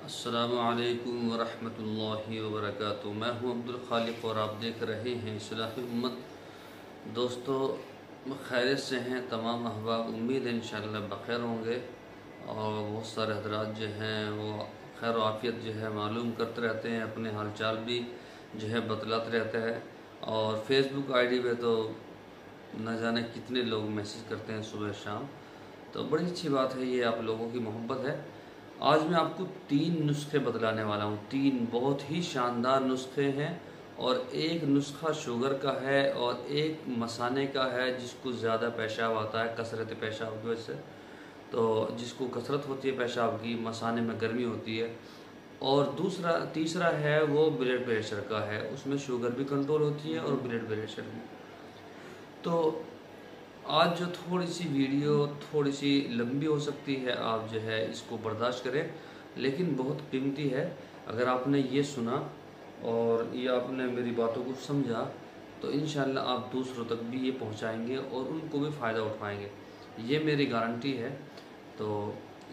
अस्सलामु अलैकुम वरहमतुल्लाहि वबरकातुहू। मैं हूँ अब्दुल खालिक और आप देख रहे हैं इस्लाही उम्मत। दोस्तों, खैरियत से हैं तमाम अहबाब। उम्मीद है इंशाअल्लाह बख़ैर होंगे और बहुत सारे हज़रात जो हैं वो खैर व आफ़ियत जो है मालूम करते रहते हैं, अपने हाल चाल भी जो है बतलाते रहते हैं। और फेसबुक आईडी पे तो न जाने कितने लोग मैसेज करते हैं सुबह शाम। तो बड़ी अच्छी बात है, ये आप लोगों की मोहब्बत है। आज मैं आपको 3 नुस्खे बतलाने वाला हूँ। 3 बहुत ही शानदार नुस्खे हैं और एक नुस्खा शुगर का है और एक मसाने का है जिसको ज़्यादा पेशाब आता है कसरत पेशाब की वजह से। तो जिसको कसरत होती है पेशाब की, मसाने में गर्मी होती है। और तीसरा है वो ब्लड प्रेशर का है, उसमें शुगर भी कंट्रोल होती है और ब्लड प्रेशर भी। तो आज जो थोड़ी सी वीडियो थोड़ी सी लंबी हो सकती है, आप जो है इसको बर्दाश्त करें, लेकिन बहुत कीमती है। अगर आपने ये सुना और ये आपने मेरी बातों को समझा तो इंशाल्लाह आप दूसरों तक भी ये पहुंचाएंगे और उनको भी फ़ायदा उठाएंगे, ये मेरी गारंटी है। तो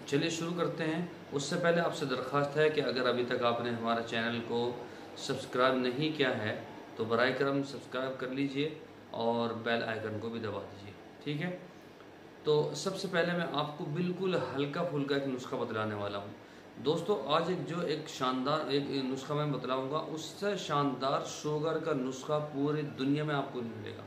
चलिए शुरू करते हैं। उससे पहले आपसे दरख्वास्त है कि अगर अभी तक आपने हमारे चैनल को सब्सक्राइब नहीं किया है तो बराए करम सब्सक्राइब कर लीजिए और बेल आइकन को भी दबा दीजिए, ठीक है। तो सबसे पहले मैं आपको बिल्कुल हल्का फुल्का एक नुस्खा बतलाने वाला हूँ। दोस्तों, आज एक शानदार एक नुस्खा मैं बतलाऊँगा, उससे शानदार शुगर का नुस्खा पूरी दुनिया में आपको नहीं मिलेगा।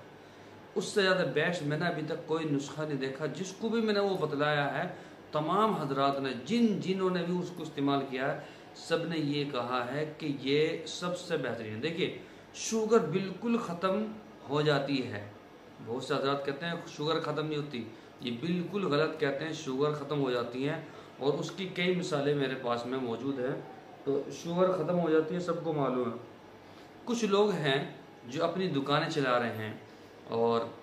उससे ज़्यादा बेस्ट मैंने अभी तक कोई नुस्खा नहीं देखा। जिसको भी मैंने वो बतलाया है, तमाम हजरात ने जिन्होंने भी उसको इस्तेमाल किया है, सब ने ये कहा है कि ये सबसे बेहतरीन है। देखिए, शुगर बिल्कुल ख़त्म हो जाती है। बहुत से हजरात कहते हैं शुगर ख़त्म नहीं होती, ये बिल्कुल गलत कहते हैं। शुगर ख़त्म हो जाती है और उसकी कई मिसालें मेरे पास में मौजूद हैं। तो शुगर ख़त्म हो जाती है, सबको मालूम है। कुछ लोग हैं जो अपनी दुकानें चला रहे हैं और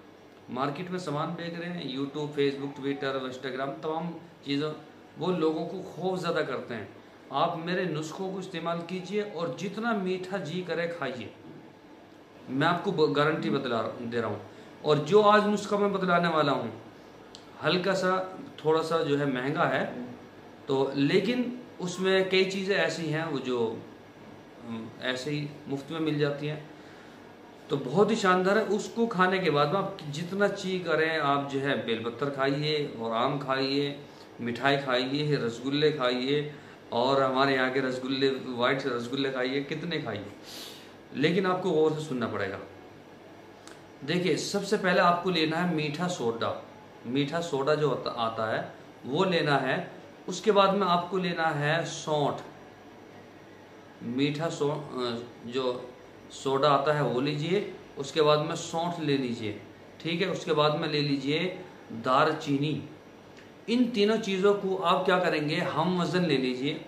मार्केट में सामान बेच रहे हैं, यूट्यूब, फेसबुक, ट्विटर, इंस्टाग्राम, तमाम चीज़ों, वो लोगों को खौफ ज़्यादा करते हैं। आप मेरे नुस्खों को इस्तेमाल कीजिए और जितना मीठा जी करे खाइए, मैं आपको गारंटी दे रहा हूँ। और जो आज नुस्खा मैं बतलाने वाला हूँ, हल्का सा थोड़ा सा जो है महंगा है, तो लेकिन उसमें कई चीज़ें ऐसी हैं वो जो ऐसे ही मुफ्त में मिल जाती हैं, तो बहुत ही शानदार है। उसको खाने के बाद में आप जितना ची करें, आप जो है बेलपत्तर खाइए और आम खाइए, मिठाई खाइए, रसगुल्ले खाइए, और हमारे यहाँ के रसगुल्ले, वाइट रसगुल्ले खाइए, कितने खाइए, लेकिन आपको गौर से सुनना पड़ेगा। देखिए, सबसे पहले आपको लेना है मीठा सोडा। मीठा सोडा जो आता है वो लेना है। उसके बाद में आपको लेना है सौंठ। मीठा जो सोडा आता है वो लीजिए। उसके बाद में सौंठ ले लीजिए, ठीक है। उसके बाद में ले लीजिए दालचीनी। इन तीनों चीज़ों को आप क्या करेंगे, हम वज़न ले लीजिए,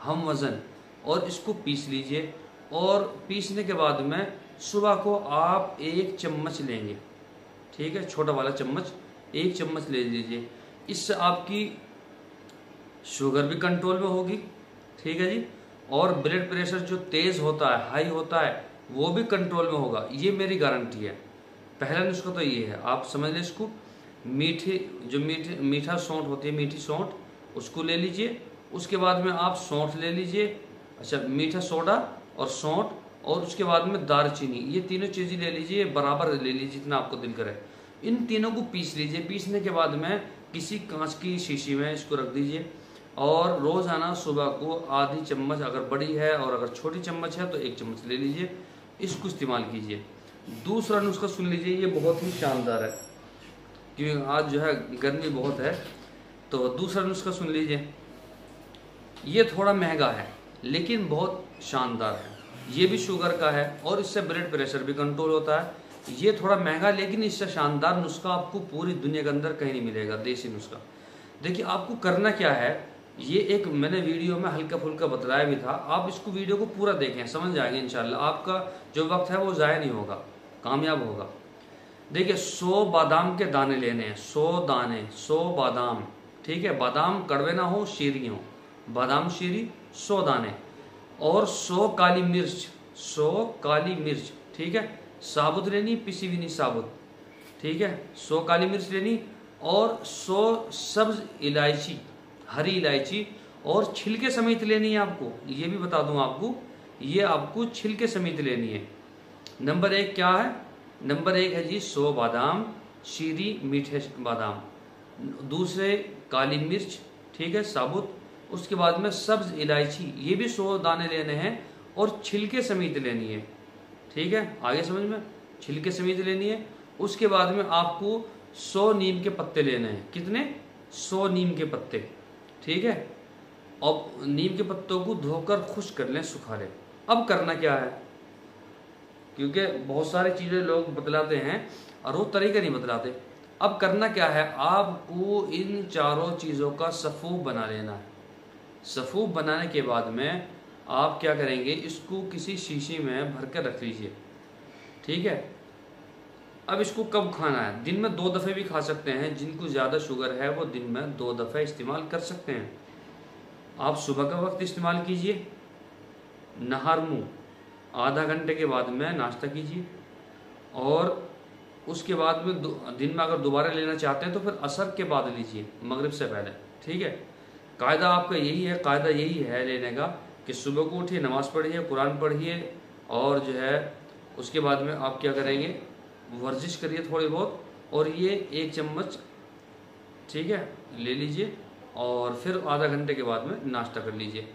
हम वज़न, और इसको पीस लीजिए। और पीसने के बाद में सुबह को आप 1 चम्मच लेंगे, ठीक है, छोटा वाला चम्मच, 1 चम्मच ले लीजिए। इससे आपकी शुगर भी कंट्रोल में होगी, ठीक है जी, और ब्लड प्रेशर जो तेज़ होता है, हाई होता है, वो भी कंट्रोल में होगा, ये मेरी गारंटी है। पहला नुस्खा तो ये है, आप समझ लें इसको। मीठा सौंठ होती है, मीठी सौंठ, उसको ले लीजिए। उसके बाद में आप सौंठ ले लीजिए, अच्छा, मीठा सोडा और सौंठ, और उसके बाद में दालचीनी, ये तीनों चीज़ें ले लीजिए, बराबर ले लीजिए जितना आपको दिल करे। इन तीनों को पीस लीजिए। पीसने के बाद में किसी कांच की शीशी में इसको रख दीजिए और रोज़ाना सुबह को आधी चम्मच, अगर बड़ी है, और अगर छोटी चम्मच है तो 1 चम्मच ले लीजिए, इसको इस्तेमाल कीजिए। दूसरा नुस्खा सुन लीजिए, ये बहुत ही शानदार है क्योंकि आज जो है गर्मी बहुत है। तो दूसरा नुस्खा सुन लीजिए, ये थोड़ा महंगा है लेकिन बहुत शानदार है। ये भी शुगर का है और इससे ब्लड प्रेशर भी कंट्रोल होता है। ये थोड़ा महंगा, लेकिन इससे शानदार नुस्खा आपको पूरी दुनिया के अंदर कहीं नहीं मिलेगा, देसी नुस्खा। देखिए, आपको करना क्या है, ये एक मैंने वीडियो में हल्का फुल्का बतलाया भी था। आप इसको वीडियो को पूरा देखें, समझ जाएंगे इंशाल्लाह। आपका जो वक्त है वो ज़ाया नहीं होगा, कामयाब होगा। देखिए, 100 बादाम के दाने लेने हैं, 100 दाने, 100 बादाम, ठीक है। बादाम कड़वे ना हो, शीरी हो, बादाम शीरी 100 दाने, और 100 काली मिर्च, 100 काली मिर्च, ठीक है, साबुत लेनी, पिसी हुई नहीं, साबुत, ठीक है। 100 काली मिर्च लेनी और 100 सब्ज इलायची, हरी इलायची, और छिलके समेत लेनी है आपको, ये भी बता दूं आपको, ये आपको छिलके समेत लेनी है। नंबर 1 क्या है? नंबर 1 है जी 100 बादाम, शीरी मीठे बादाम। दूसरे काली मिर्च, ठीक है, साबुत। उसके बाद में सब्ज इलायची, ये भी 100 दाने लेने हैं और छिलके समेत लेनी है, ठीक है, आगे समझ में, छिलके समेत लेनी है। उसके बाद में आपको 100 नीम के पत्ते लेने हैं। कितने? 100 नीम के पत्ते, ठीक है। अब नीम के पत्तों को धोकर खुश्क कर लें, सुखा लें। अब करना क्या है, क्योंकि बहुत सारी चीज़ें लोग बतलाते हैं और वो तरीका नहीं बतलाते। अब करना क्या है, आपको इन चारों चीज़ों का सफ़ूफ बना लेना है। सफ़ूफ बनाने के बाद में आप क्या करेंगे, इसको किसी शीशी में भर कर रख लीजिए, ठीक है। अब इसको कब खाना है? दिन में 2 दफ़े भी खा सकते हैं। जिनको ज़्यादा शुगर है वो दिन में 2 दफ़े इस्तेमाल कर सकते हैं। आप सुबह का वक्त इस्तेमाल कीजिए, नहर मुँह आधा घंटे के बाद में नाश्ता कीजिए, और उसके बाद में दिन में अगर दोबारा लेना चाहते हैं तो फिर असर के बाद लीजिए, मगरिब से पहले, ठीक है। कायदा आपका यही है, कायदा यही है लेने का कि सुबह को उठिए, नमाज़ पढ़िए, कुरान पढ़िए, और जो है उसके बाद में आप क्या करेंगे, वर्जिश करिए थोड़ी बहुत, और ये 1 चम्मच, ठीक है, ले लीजिए, और फिर आधा घंटे के बाद में नाश्ता कर लीजिए।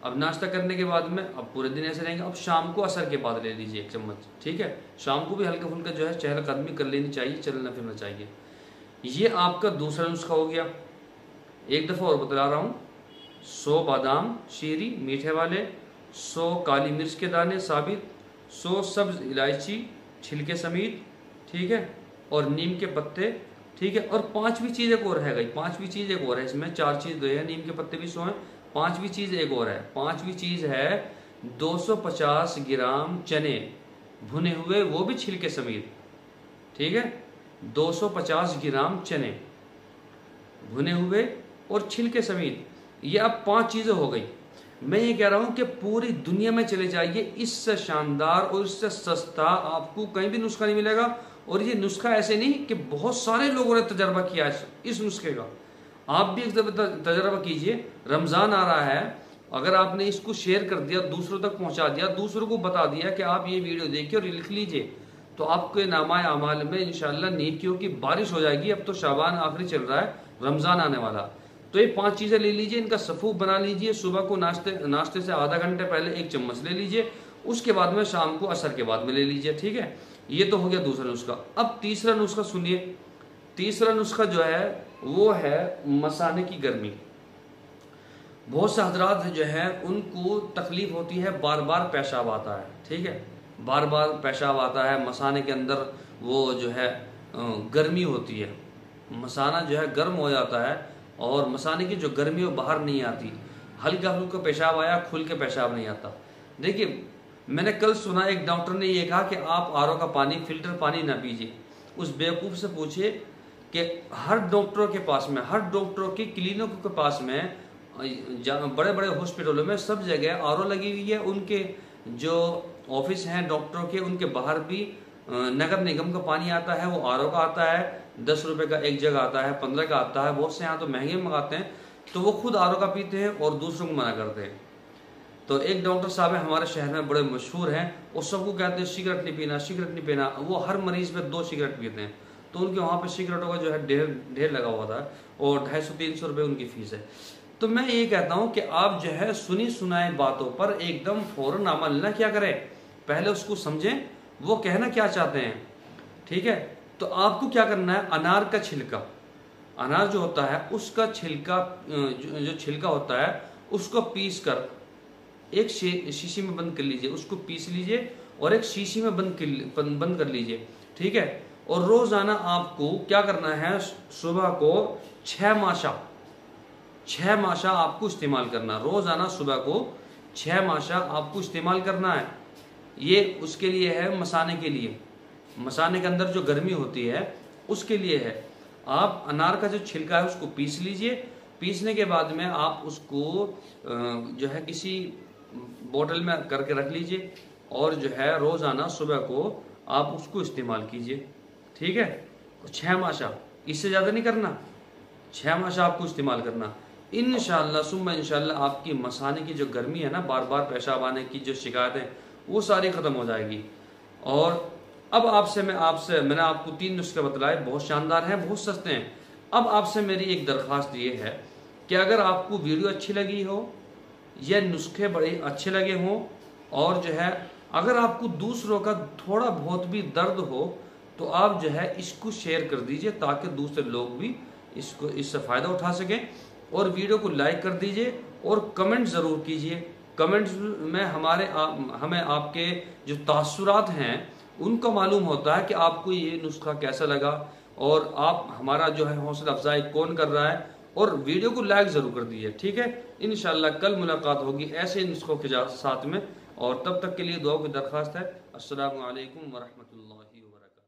अब नाश्ता करने के बाद में अब पूरे दिन ऐसे रहेंगे। अब शाम को असर के बाद ले लीजिए 1 चम्मच, ठीक है। शाम को भी हल्का फुल्का जो है चहलकदमी कर लेनी चाहिए, चलना फिरना चाहिए। ये आपका दूसरा नुस्खा हो गया। एक दफ़ा और बतला रहा हूँ, 100 बादाम शीरी मीठे वाले, 100 काली मिर्च के दाने साबित, 100 सब्ज इलायची छिलके समेत, ठीक है, और नीम के पत्ते, ठीक है। और 5वीं चीज़ एक और है गई, 5वीं चीज़ एक और है। इसमें 4 चीज़ दो है, नीम के पत्ते भी 100 हैं, 5वीं चीज़ एक और है। 5वीं चीज़ है 250 ग्राम चने भुने हुए, वो भी छिलके समेत, ठीक है। 250 ग्राम चने भुने हुए और छिलके समेत। ये अब 5 चीज़ें हो गई। मैं ये कह रहा हूँ कि पूरी दुनिया में चले जाइए, इससे शानदार और इससे सस्ता आपको कहीं भी नुस्खा नहीं मिलेगा। और ये नुस्खा ऐसे नहीं कि बहुत सारे लोगों ने तजर्बा किया है इस नुस्खे का, आप भी एक तजर्बा कीजिए। रमज़ान आ रहा है, अगर आपने इसको शेयर कर दिया, दूसरों तक पहुंचा दिया, दूसरों को बता दिया कि आप ये वीडियो देखिए और लिख लीजिए, तो आपके नामाए अमाल में इंशाल्लाह नेकियों की बारिश हो जाएगी। अब तो शाबान आखिरी चल रहा है, रमज़ान आने वाला। तो ये 5 चीज़ें ले लीजिए, इनका सफ़ूफ बना लीजिए। सुबह को नाश्ते से आधा घंटे पहले 1 चम्मच ले लीजिए, उसके बाद में शाम को असर के बाद में ले लीजिए, ठीक है। ये तो हो गया दूसरा नुस्खा। अब तीसरा नुस्खा सुनिए। तीसरा नुस्खा जो है वो है मसाने की गर्मी। बहुत से हजरात जो है उनको तकलीफ होती है, बार बार पेशाब आता है, ठीक है, बार बार पेशाब आता है, मसाने के अंदर वो जो है गर्मी होती है, मसाना जो है गर्म हो जाता है, और मसाने की जो गर्मी है वो बाहर नहीं आती। हल्का फुल्का पेशाब आया, खुल के पेशाब नहीं आता। देखिए, मैंने कल सुना एक डॉक्टर ने ये कहा कि आप आरओ का पानी, फिल्टर पानी ना पीजिए। उस बेवकूफ़ से पूछिए कि हर डॉक्टरों के पास में, हर डॉक्टरों की क्लिनिकों के पास में, बड़े बड़े हॉस्पिटलों में सब जगह आरओ लगी हुई है। उनके जो ऑफिस हैं डॉक्टरों के, उनके बाहर भी नगर निगम का पानी आता है, वो आरओ का आता है। 10 रुपये का एक जग आता है, 15 का आता है, बहुत से यहाँ तो महंगे मंगाते हैं। तो वो खुद आरओ का पीते हैं और दूसरों को मना करते हैं। तो एक डॉक्टर साहब है हमारे शहर में, बड़े मशहूर हैं, वो सबको कहते हैं सिगरेट नहीं पीना, सिगरेट नहीं पीना। वो हर मरीज में 2 सिगरेट पीते हैं। तो उनके वहाँ पे सिगरेटों का जो है ढेर लगा हुआ था, और 250-300 रुपये उनकी फीस है। तो मैं ये कहता हूँ कि आप जो है सुनी सुनाए बातों पर एकदम फौरन अमल ना क्या करें, पहले उसको समझें वो कहना क्या चाहते हैं, ठीक है। तो आपको क्या करना है, अनार का छिलका, अनार जो होता है उसका छिलका, जो छिलका होता है उसको पीस कर एक शीशी में बंद कर लीजिए, उसको पीस लीजिए और एक शीशी में बंद कर लीजिए, ठीक है। और रोजाना आपको क्या करना है, सुबह को 6 माशा आपको इस्तेमाल करना, रोजाना सुबह को 6 माशा आपको इस्तेमाल करना है। ये उसके लिए है, मसाने के लिए, मसाने के अंदर जो गर्मी होती है उसके लिए है। आप अनार का जो छिलका है उसको पीस लीजिए। पीसने के बाद में आप उसको जो है किसी बोतल में करके रख लीजिए, और जो है रोज़ाना सुबह को आप उसको इस्तेमाल कीजिए, ठीक है। 6 माशा, इससे ज़्यादा नहीं करना, 6 माशा आपको इस्तेमाल करना। इंशाअल्लाह सुम्मा इंशाअल्लाह आपकी मसाने की जो गर्मी है ना, बार बार पेशाब आने की जो शिकायतें, वो सारी ख़त्म हो जाएगी। और अब मैंने आपको 3 नुस्खे बतलाए, बहुत शानदार हैं, बहुत सस्ते हैं। अब आपसे मेरी एक दरख्वास्त ये है कि अगर आपको वीडियो अच्छी लगी हो, ये नुस्खे बड़े अच्छे लगे हों, और जो है अगर आपको दूसरों का थोड़ा बहुत भी दर्द हो तो आप जो है इसको शेयर कर दीजिए, ताकि दूसरे लोग भी इससे फ़ायदा उठा सकें। और वीडियो को लाइक कर दीजिए और कमेंट ज़रूर कीजिए। कमेंट्स में हमें आपके जो तासुरात हैं उनका मालूम होता है कि आपको ये नुस्खा कैसा लगा, और आप हमारा जो है हौसला अफजाई कौन कर रहा है। और वीडियो को लाइक ज़रूर कर दीजिए, ठीक है। इंशाल्लाह कल मुलाकात होगी ऐसे नुस्खों के साथ में, और तब तक के लिए दुआ की दरख्वास्त है। अस्सलामु अलैकुम वरहमतुल्लाहि वबरकातुहू।